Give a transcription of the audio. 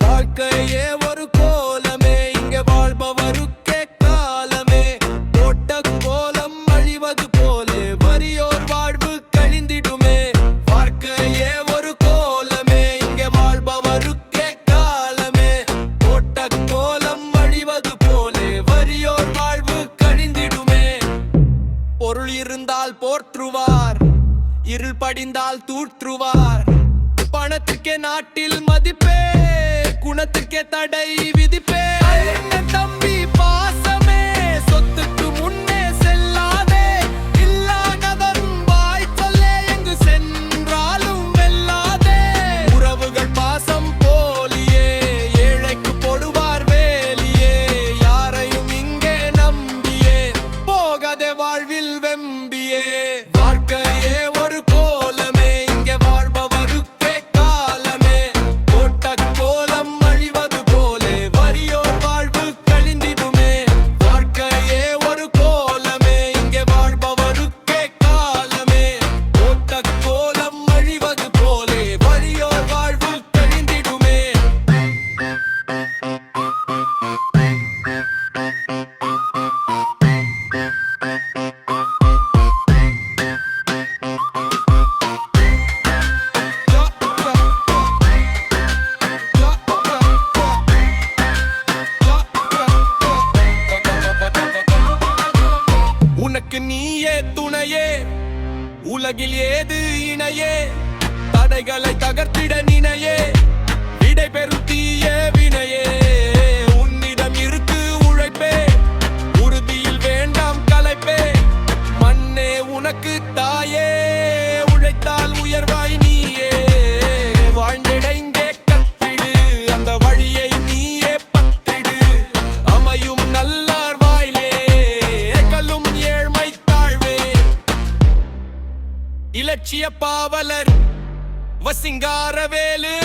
வாழ்க்கையே ஒரு கோலமே, இங்கே வாழ்பவருக்கே காலமே. போட்ட கோலம் அழிவது போலே வறியோர் வாழ்வு கழிந்திடுமே. வாழ்க்கையே ஒரு கோலமே, இங்கே வாழ்பவருக்கே காலமே. போட்ட கோலம் அழிவது போலே வறியோர் வாழ்வு கழிந்திடுமே. பொருள் இருந்தால் போற்றுவார், இருள் படிந்தால் தூற்றுவார். பணத்துக்கே நாட்டில் மதிப்பே, குணத்துக்கே தடை விதிப்பே. என்ன தம்பி பாசமே, சொத்துக்கு முன்னே செல்லாதே. இல்லாதவன் வாய் சொல்லே, எங்கு சென்றாலும் வெல்லாதே. உறவுகள் பாசம் போலியே, ஏழைக்கு போடுவார் வேலியே. யாரையும் இங்கே நம்பியே போகாதே வாழ்வில் வெம்பியே. வாழ்க்கையே ஒரு கோலமே, இங்கே வாழ்பவருக்கே காலமே. போட்ட கோலம் அழிவது போலே வறியோர் வாழ்வு கழிந்திடுமே. வாழ்க்கையே ஒரு கோலமே, இங்கே வாழ்பவருக்கே காலமே. போட்ட கோலம் அழிவது போலே வறியோர் வாழ்வு கழிந்திடுமே. உனக்கு நீயே துணையே, உலகில் ஏது இணையே. தடைகளை தகர்த்திட நினையே, விடை பெறும் தீய வினையே. உன்னிடம் இருக்கு உழைப்பே, உறுதியில் வேண்டாம் களைப்பே. மண்ணே உனக்கு தாயே, உழைத்தால் உயர்வாய் நீயே. வாழ்ந்திடைந்தே கத்திடு, அந்த வழியை நீயே பத்திடு. அமையும் நல்லார் வாயிலே, கல்லும் ஏழ்மை தாழ்வே. இலட்சிய பாவலர் வசிங்காரவேலு.